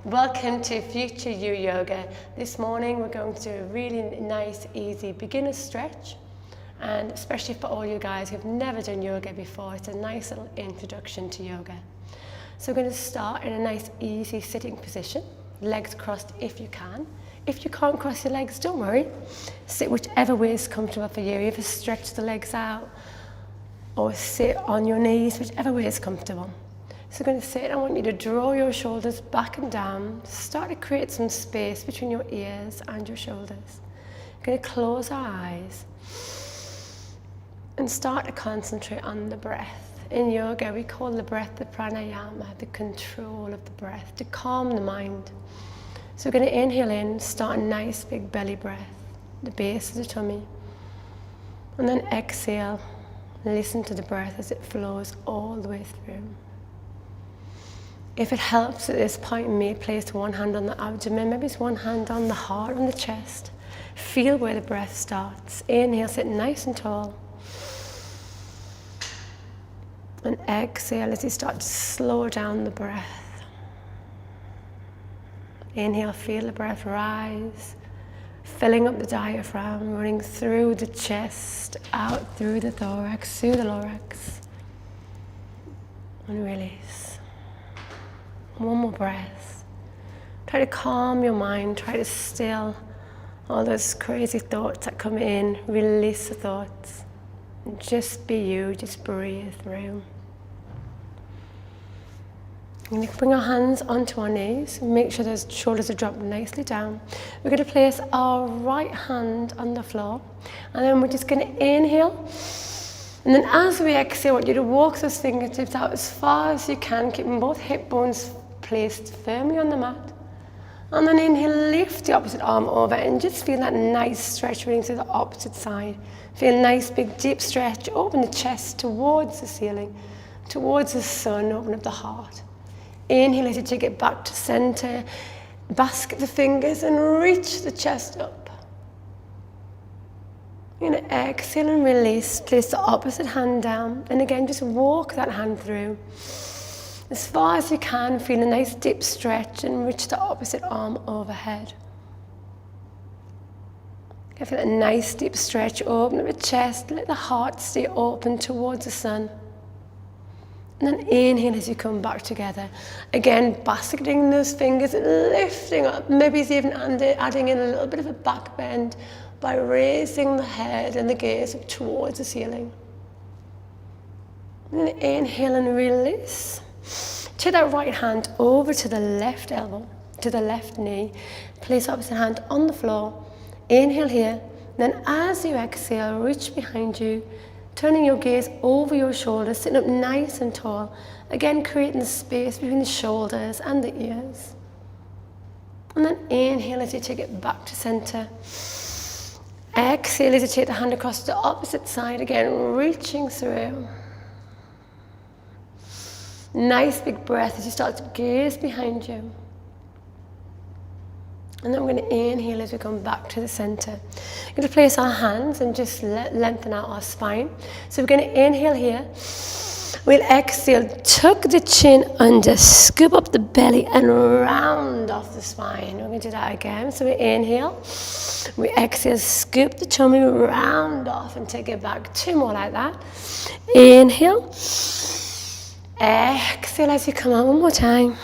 Welcome to Future You Yoga. This morning we're going to do a really nice, easy beginner stretch, and especially for all you guys who've never done yoga before, it's a nice little introduction to yoga. So we're going to start in a nice, easy sitting position, legs crossed if you can. If you can't cross your legs, don't worry. Sit whichever way is comfortable for you. Either stretch the legs out or sit on your knees, whichever way is comfortable. So we're going to sit. I want you to draw your shoulders back and down. Start to create some space between your ears and your shoulders. We're going to close our eyes and start to concentrate on the breath. In yoga, we call the breath the pranayama, the control of the breath, to calm the mind. So we're going to inhale in, start a nice big belly breath, the base of the tummy. And then exhale, listen to the breath as it flows all the way through. If it helps at this point, you may place one hand on the abdomen, maybe it's one hand on the heart, on the chest. Feel where the breath starts. Inhale, sit nice and tall. And exhale as you start to slow down the breath. Inhale, feel the breath rise, filling up the diaphragm, running through the chest, out through the thorax, through the thorax. And release. One more breath. Try to calm your mind, try to still all those crazy thoughts that come in, release the thoughts. And just be you, just breathe through. We're going to bring our hands onto our knees, make sure those shoulders are dropped nicely down. We're going to place our right hand on the floor, and then we're just going to inhale. And then as we exhale, I want you to walk those fingertips out as far as you can, keeping both hip bones placed firmly on the mat. And then inhale, lift the opposite arm over and just feel that nice stretch running to the opposite side. Feel a nice big deep stretch, open the chest towards the ceiling, towards the sun, open up the heart. Inhale as you take it back to center, basket the fingers and reach the chest up. You're going to exhale and release, place the opposite hand down, and again just walk that hand through. As far as you can, feel a nice deep stretch and reach the opposite arm overhead. Feel a nice deep stretch, open up the chest, let the heart stay open towards the sun. And then inhale as you come back together. Again, basketing those fingers, lifting up, maybe it's even adding in a little bit of a back bend by raising the head and the gaze up towards the ceiling. And then inhale and release. Take that right hand over to the left elbow, to the left knee. Place opposite hand on the floor. Inhale here. Then as you exhale, reach behind you, turning your gaze over your shoulders, sitting up nice and tall. Again, creating the space between the shoulders and the ears. And then inhale as you take it back to center. Exhale as you take the hand across to the opposite side, again, reaching through. Nice big breath as you start to gaze behind you. And then we're going to inhale as we come back to the center. We're going to place our hands and just lengthen out our spine. So we're going to inhale here. We'll exhale, tuck the chin under, scoop up the belly and round off the spine. We're going to do that again. So we inhale, we exhale, scoop the tummy, round off and take it back. Two more like that. Inhale. Exhale as you come out, one more time.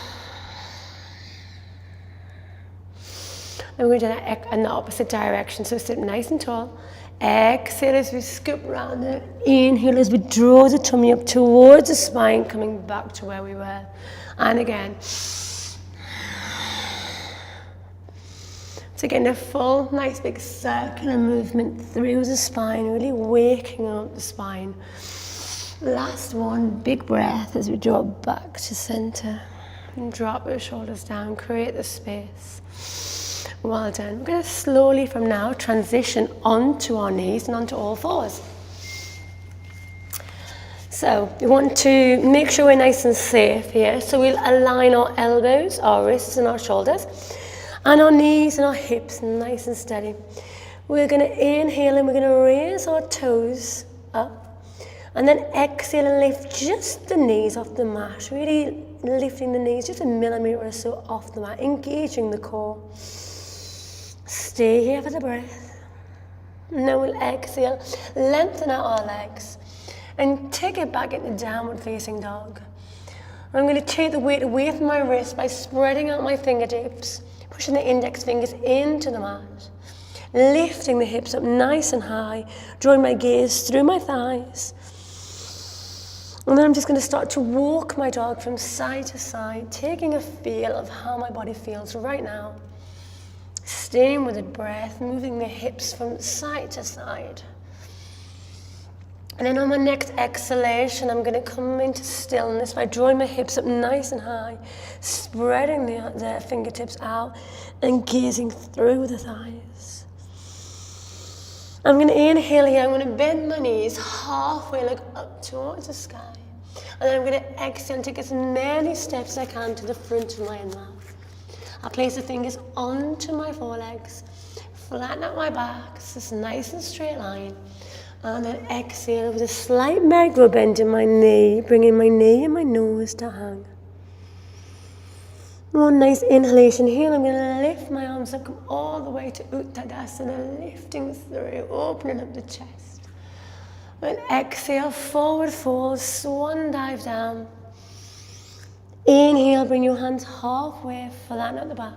And we're going to do that in the opposite direction, so sit nice and tall. Exhale as we scoop around it. Inhale as we draw the tummy up towards the spine, coming back to where we were. And again. So again, a full, nice big circular movement through the spine, really waking up the spine. Last one, big breath as we drop back to center. And drop your shoulders down, create the space. Well done. We're going to slowly from now transition onto our knees and onto all fours. So we want to make sure we're nice and safe here. So we'll align our elbows, our wrists and our shoulders, and our knees and our hips nice and steady. We're going to inhale and we're going to raise our toes up. And then exhale and lift just the knees off the mat, really lifting the knees just a millimetre or so off the mat, engaging the core. Stay here for the breath. And then we'll exhale, lengthen out our legs and take it back into downward facing dog. I'm going to take the weight away from my wrist by spreading out my fingertips, pushing the index fingers into the mat, lifting the hips up nice and high, drawing my gaze through my thighs. And then I'm just going to start to walk my dog from side to side, taking a feel of how my body feels right now. Staying with the breath, moving the hips from side to side. And then on my next exhalation, I'm going to come into stillness by drawing my hips up nice and high, spreading the fingertips out and gazing through the thighs. I'm going to inhale here. I'm going to bend my knees halfway, look up towards the sky. And then I'm going to exhale and take as many steps as I can to the front of my mat. I'll place the fingers onto my forelegs, flatten out my back, it's this nice and straight line. And then exhale with a slight merry-go bend in my knee, bringing my knee and my nose to hang. One nice inhalation here. I'm going to lift my arms up, come all the way to Uttadasana, lifting through, opening up the chest. And exhale, forward fold, swan dive down. Inhale, bring your hands halfway, flatten out the back.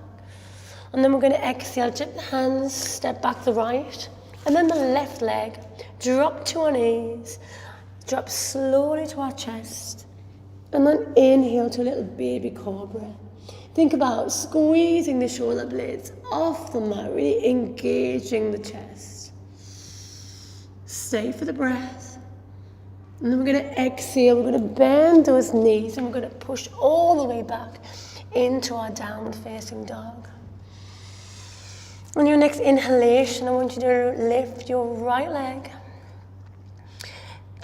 And then we're going to exhale, tip the hands, step back the right. And then the left leg, drop to our knees, drop slowly to our chest. And then inhale to a little baby cobra. Think about squeezing the shoulder blades off the mat, really engaging the chest. Stay for the breath. And then we're going to exhale, we're going to bend those knees and we're going to push all the way back into our downward facing dog. On your next inhalation, I want you to lift your right leg.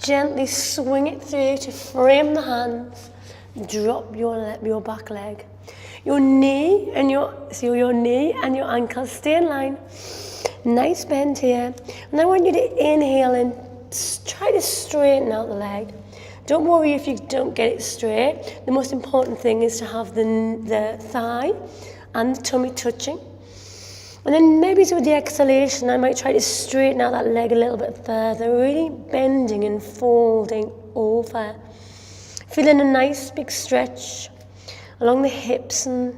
Gently swing it through to frame the hands. Drop your back leg. Your knee and your ankle stay in line. Nice bend here. And I want you to inhale and try to straighten out the leg. Don't worry if you don't get it straight. The most important thing is to have the thigh and the tummy touching. And then maybe with the exhalation, I might try to straighten out that leg a little bit further, really bending and folding over. Feeling a nice big stretch along the hips and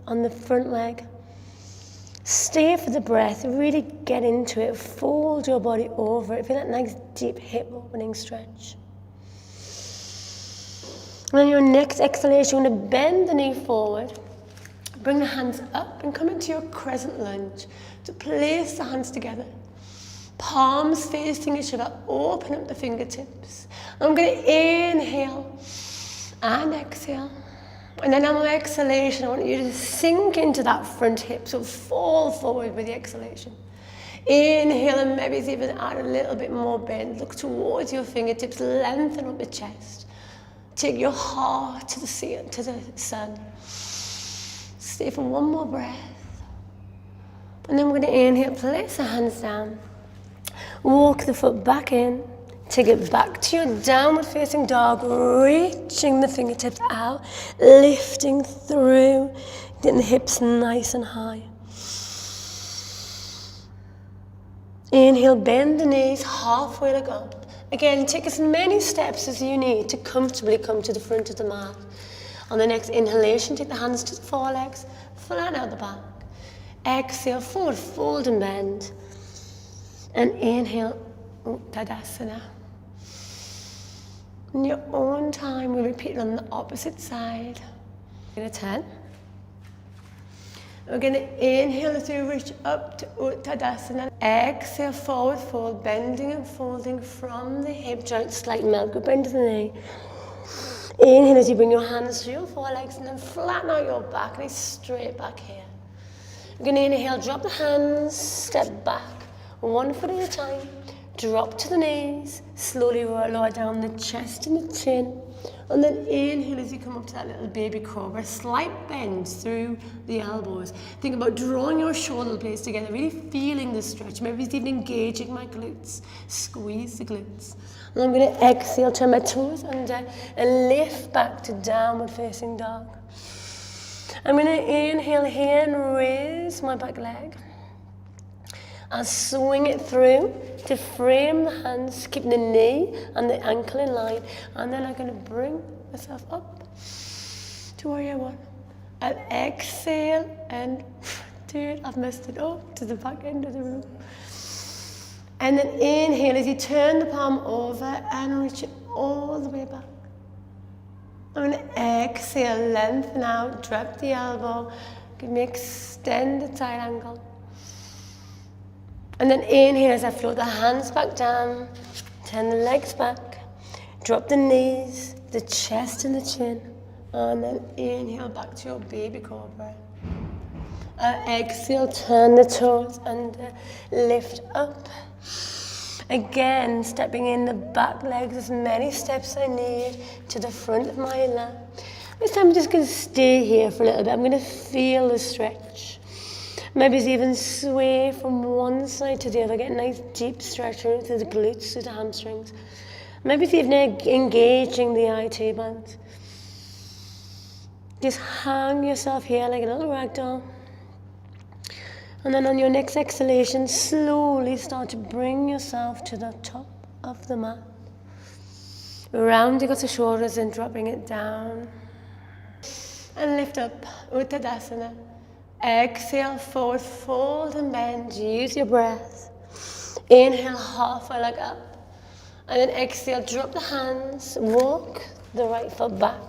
on the front leg. Stay for the breath, really get into it, fold your body over it, feel that nice deep hip opening stretch. And on your next exhalation, you're going to bend the knee forward, bring the hands up and come into your crescent lunge. To place the hands together, palms facing each other, open up the fingertips. I'm going to inhale and exhale. And then on my exhalation, I want you to sink into that front hip, so fall forward with the exhalation. Inhale and maybe even add a little bit more bend. Look towards your fingertips, lengthen up the chest. Take your heart to the sun. Stay for one more breath. And then we're going to inhale, place the hands down. Walk the foot back in. Take it back to your downward facing dog, reaching the fingertips out, lifting through, getting the hips nice and high. Inhale, bend the knees, halfway look up. Again, take as many steps as you need to comfortably come to the front of the mat. On the next inhalation, take the hands to the forelegs, flatten out the back. Exhale, forward fold and bend. And inhale, Tadasana. In your own time, we repeat it on the opposite side. We're going to turn. We're going to inhale as we reach up to Uttadasana. Exhale, forward fold, bending and folding from the hip joint, slight melt, go bend to the knee. Inhale as you bring your hands to your forelegs and then flatten out your back, nice straight back here. We're going to inhale, drop the hands, step back, one foot at a time. Drop to the knees, slowly lower down the chest and the chin, and then inhale as you come up to that little baby cobra. Slight bend through the elbows. Think about drawing your shoulder blades together, really feeling the stretch. Maybe it's even engaging my glutes. Squeeze the glutes. And I'm going to exhale, turn my toes under, and lift back to downward facing dog. I'm going to inhale here and raise my back leg. I'll swing it through to frame the hands, keeping the knee and the ankle in line. And then I'm going to bring myself up to warrior one. I'll exhale and dude, I've messed it up to the back end of the room. And then inhale as you turn the palm over and reach it all the way back. I'm going to exhale, lengthen out, drop the elbow, give me extended side angle. And then inhale as I float the hands back down, turn the legs back, drop the knees, the chest and the chin, and then inhale back to your baby cobra. Exhale, turn the toes and lift up. Again, stepping in the back legs, as many steps I need to the front of my lat. This time I'm just going to stay here for a little bit. I'm going to feel the stretch. Maybe it's even sway from one side to the other. Get a nice deep stretch through the glutes, through the hamstrings. Maybe it's even engaging the IT band. Just hang yourself here like a little ragdoll. And then on your next exhalation, slowly start to bring yourself to the top of the mat. Rounding out the shoulders and dropping it down. And lift up, Uttanasana. Exhale, forward, fold and bend. Use your breath. Inhale, halfway leg up. And then exhale, drop the hands, walk the right foot back.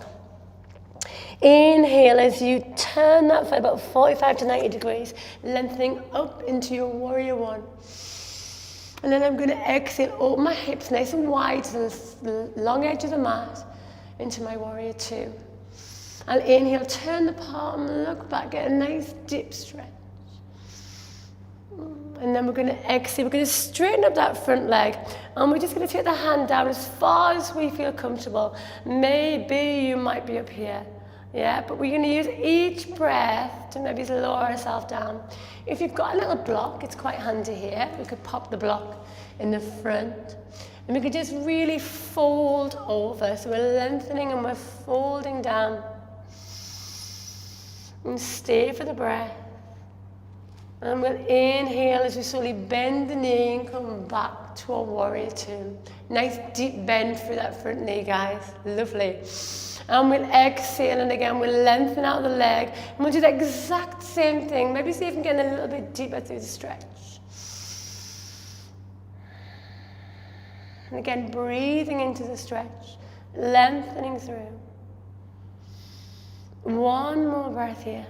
Inhale as you turn that foot about 45 to 90 degrees, lengthening up into your warrior one. And then I'm going to exhale, open my hips nice and wide to the long edge of the mat into my warrior two. I'll inhale, turn the palm, look back, get a nice deep stretch. And then we're going to exhale, we're going to straighten up that front leg. And we're just going to take the hand down as far as we feel comfortable. Maybe you might be up here. Yeah, but we're going to use each breath to maybe lower ourselves down. If you've got a little block, it's quite handy here. We could pop the block in the front. And we could just really fold over. So we're lengthening and we're folding down. And stay for the breath. And we'll inhale as we slowly bend the knee and come back to our warrior two. Nice deep bend through that front knee, guys. Lovely. And we'll exhale, and again we'll lengthen out the leg. And we'll do the exact same thing. Maybe see if we can get a little bit deeper through the stretch. And again, breathing into the stretch, lengthening through. One more breath here.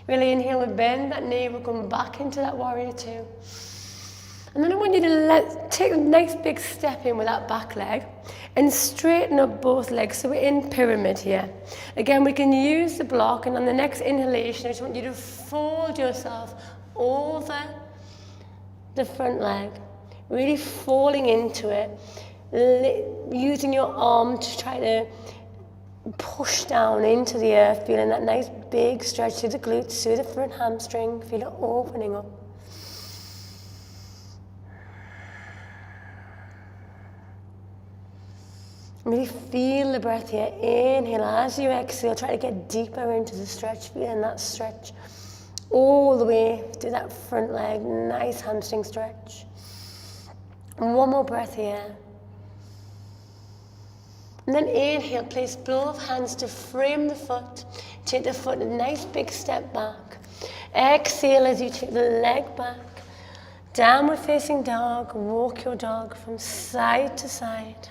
Really inhale, we'll bend that knee, we'll come back into that warrior two. And then I want you to take a nice big step in with that back leg and straighten up both legs. So we're in pyramid here. Again, we can use the block, and on the next inhalation, I just want you to fold yourself over the front leg, really falling into it, using your arm to try to push down into the earth, feeling that nice big stretch through the glutes, through the front hamstring, feel it opening up. Really feel the breath here. Inhale as you exhale, try to get deeper into the stretch, feeling that stretch all the way to that front leg, nice hamstring stretch. And one more breath here. And then inhale, place both hands to frame the foot. Take the foot a nice big step back. Exhale as you take the leg back. Downward facing dog, walk your dog from side to side.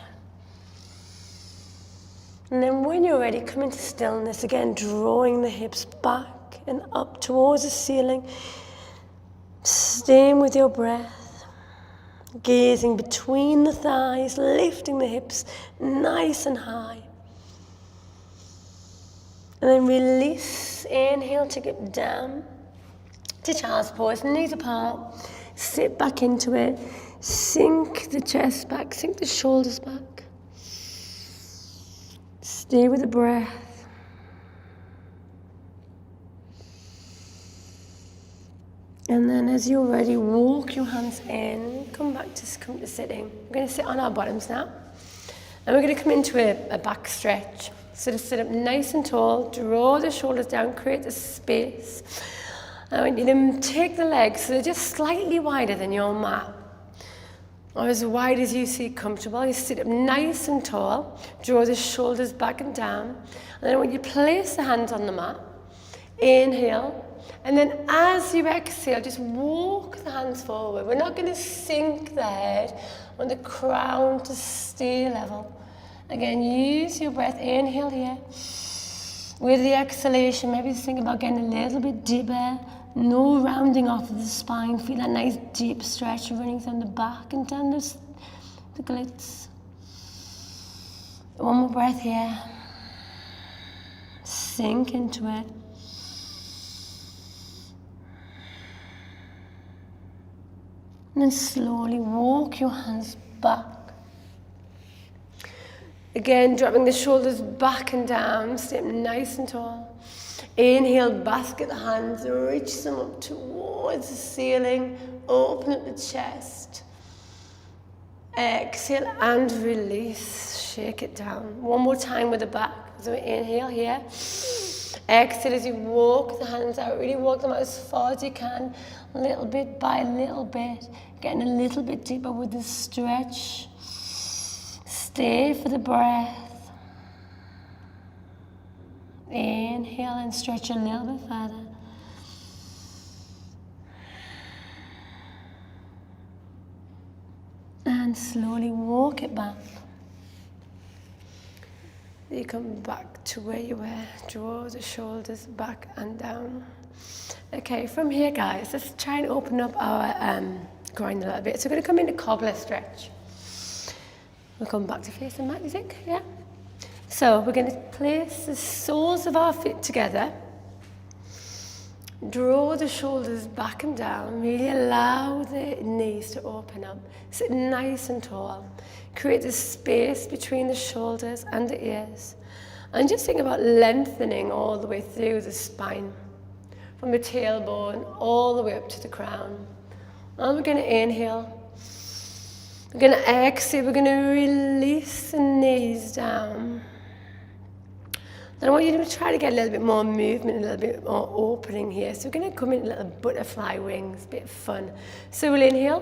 And then when you're ready, come into stillness again, drawing the hips back and up towards the ceiling. Staying with your breath. Gazing between the thighs, lifting the hips nice and high. And then release, inhale, take it down to child's pose, knees apart. Sit back into it. Sink the chest back, sink the shoulders back. Stay with the breath. And then as you're ready, walk your hands in, come to sitting. We're going to sit on our bottoms now. And we're going to come into a back stretch. So to sit up nice and tall, draw the shoulders down, create the space. I want you to take the legs so they're just slightly wider than your mat. Or as wide as you see comfortable. You sit up nice and tall, draw the shoulders back and down. And then when you place the hands on the mat, inhale. And then as you exhale, just walk the hands forward. We're not going to sink the head. I want the crown to stay level. Again, use your breath. Inhale here. With the exhalation, maybe think about getting a little bit deeper. No rounding off of the spine. Feel that nice deep stretch running down the back and down the glutes. One more breath here. Sink into it. And then slowly walk your hands back. Again, dropping the shoulders back and down, stay up nice and tall. Inhale, basket the hands, reach them up towards the ceiling, open up the chest. Exhale and release, shake it down. One more time with the back. So inhale here. Exhale as you walk the hands out, really walk them out as far as you can, little bit by little bit, getting a little bit deeper with the stretch. Stay for the breath. Inhale and stretch a little bit further. And slowly walk it back. You come back to where you were. Draw the shoulders back and down. Okay, from here, guys, let's try and open up our groin a little bit. So we're going to come into cobbler stretch. We'll come back to face the mat, you think? Yeah? So we're going to place the soles of our feet together. Draw the shoulders back and down. Really allow the knees to open up. Sit nice and tall. Create the space between the shoulders and the ears. And just think about lengthening all the way through the spine. From the tailbone all the way up to the crown. And we're going to inhale. We're going to exhale. We're going to release the knees down. Then I want you to try to get a little bit more movement, a little bit more opening here. So we're going to come in little butterfly wings, a bit of fun. So we'll inhale.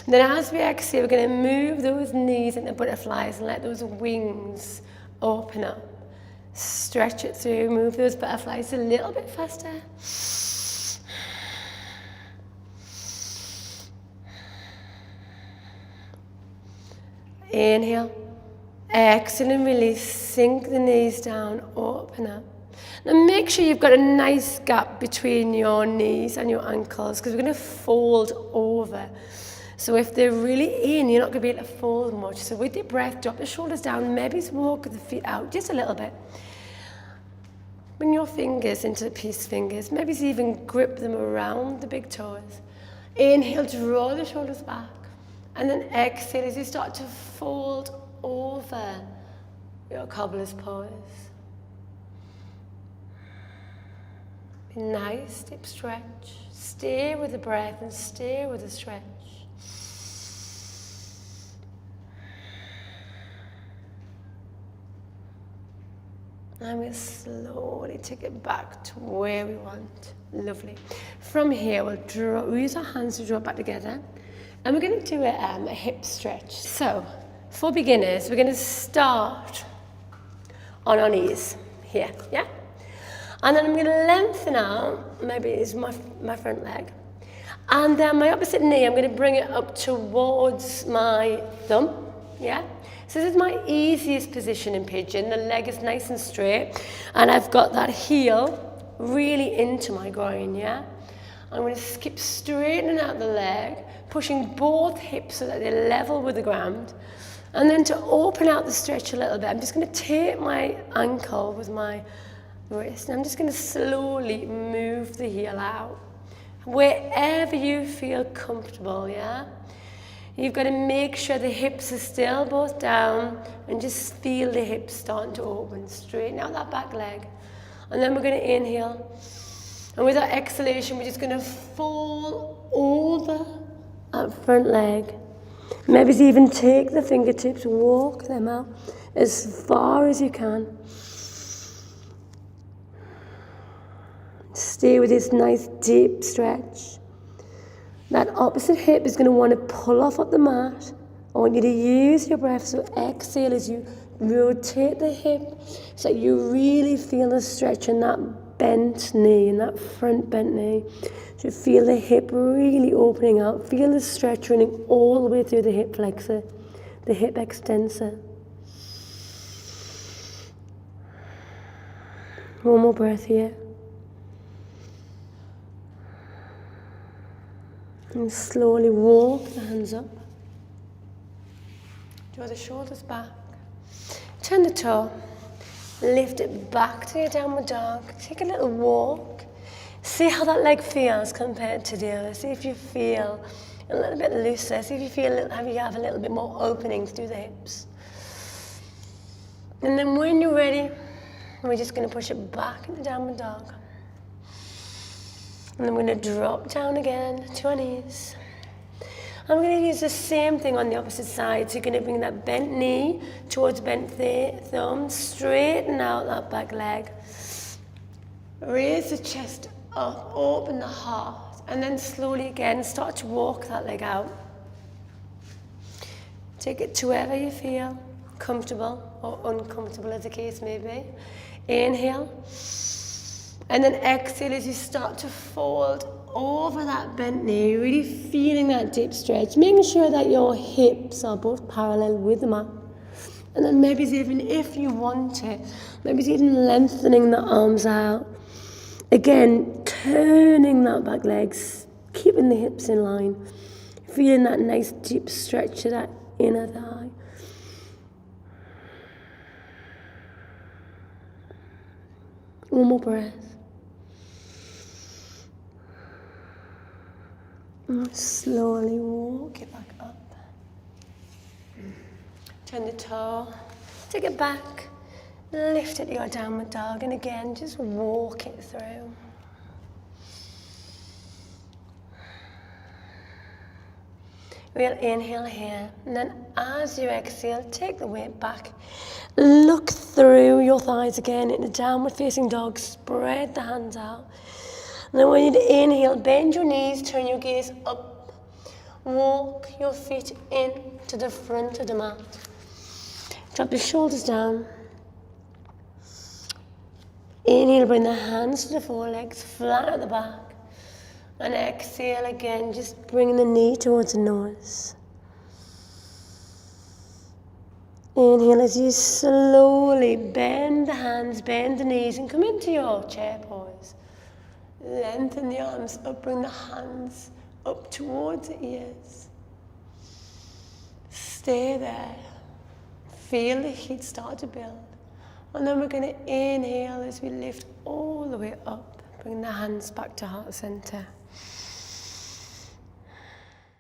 And then as we exhale, we're going to move those knees into butterflies and let those wings open up. Stretch it through, move those butterflies a little bit faster. Inhale. Exhale and release. Sink the knees down, open up. Now make sure you've got a nice gap between your knees and your ankles because we're going to fold over. So if they're really in, you're not going to be able to fold much. So with your breath, drop the shoulders down, maybe walk the feet out just a little bit. Bring your fingers into the peace fingers. Maybe even grip them around the big toes. Inhale, draw the shoulders back. And then exhale as you start to fold over your cobbler's pose. Nice deep stretch. Stay with the breath and stay with the stretch. And we'll slowly take it back to where we want. Lovely. From here, we'll use our hands to draw back together. And we're going to do a hip stretch. So, for beginners, we're going to start on our knees here, yeah? And then I'm going to lengthen out, maybe it's my front leg. And then my opposite knee, I'm going to bring it up towards my thumb, yeah? So this is my easiest position in pigeon. The leg is nice and straight. And I've got that heel really into my groin, yeah? I'm going to keep straightening out the leg, pushing both hips so that they're level with the ground. And then to open out the stretch a little bit, I'm just going to take my ankle with my wrist. And I'm just going to slowly move the heel out. Wherever you feel comfortable, yeah? You've got to make sure the hips are still both down and just feel the hips starting to open. Straighten out that back leg. And then we're going to inhale. And with our exhalation, we're just going to fall over that front leg. Maybe even take the fingertips, walk them out as far as you can. Stay with this nice deep stretch. That opposite hip is going to want to pull off the mat. I want you to use your breath, so exhale as you rotate the hip so that you really feel the stretch in that bent knee, in that front bent knee. So feel the hip really opening out. Feel the stretch running all the way through the hip flexor, the hip extensor. One more breath here. And slowly walk the hands up. Draw the shoulders back. Turn the toe. Lift it back to your downward dog. Take a little walk. See how that leg feels compared to the other. See if you feel a little bit looser. See if you feel you have a little bit more opening through the hips. And then when you're ready, we're just going to push it back into downward dog. And then we're going to drop down again to our knees. And we're going to use the same thing on the opposite side. So you're going to bring that bent knee towards bent thumb. Straighten out that back leg. Raise the chest up, open the heart. And then slowly again, start to walk that leg out. Take it to wherever you feel comfortable or uncomfortable as the case may be. Inhale. And then exhale as you start to fold over that bent knee, really feeling that deep stretch, making sure that your hips are both parallel with the mat. And then maybe even if you want it, maybe even lengthening the arms out. Again, turning that back leg, keeping the hips in line, feeling that nice deep stretch to that inner thigh. One more breath. And slowly walk it back up. Turn the toe, take it back, lift it to your downward dog, and again, just walk it through. We'll inhale here, and then as you exhale, take the weight back. Look through your thighs again into downward facing dog, spread the hands out. And then when you inhale, bend your knees, turn your gaze up. Walk your feet in to the front of the mat. Drop the shoulders down. Inhale, bring the hands to the forelegs, flat at the back. And exhale again, just bring the knee towards the nose. Inhale as you slowly bend the hands, bend the knees, and come into your chair pose. Lengthen the arms up, bring the hands up towards the ears. Stay there. Feel the heat start to build. And then we're going to inhale as we lift all the way up. Bring the hands back to heart center.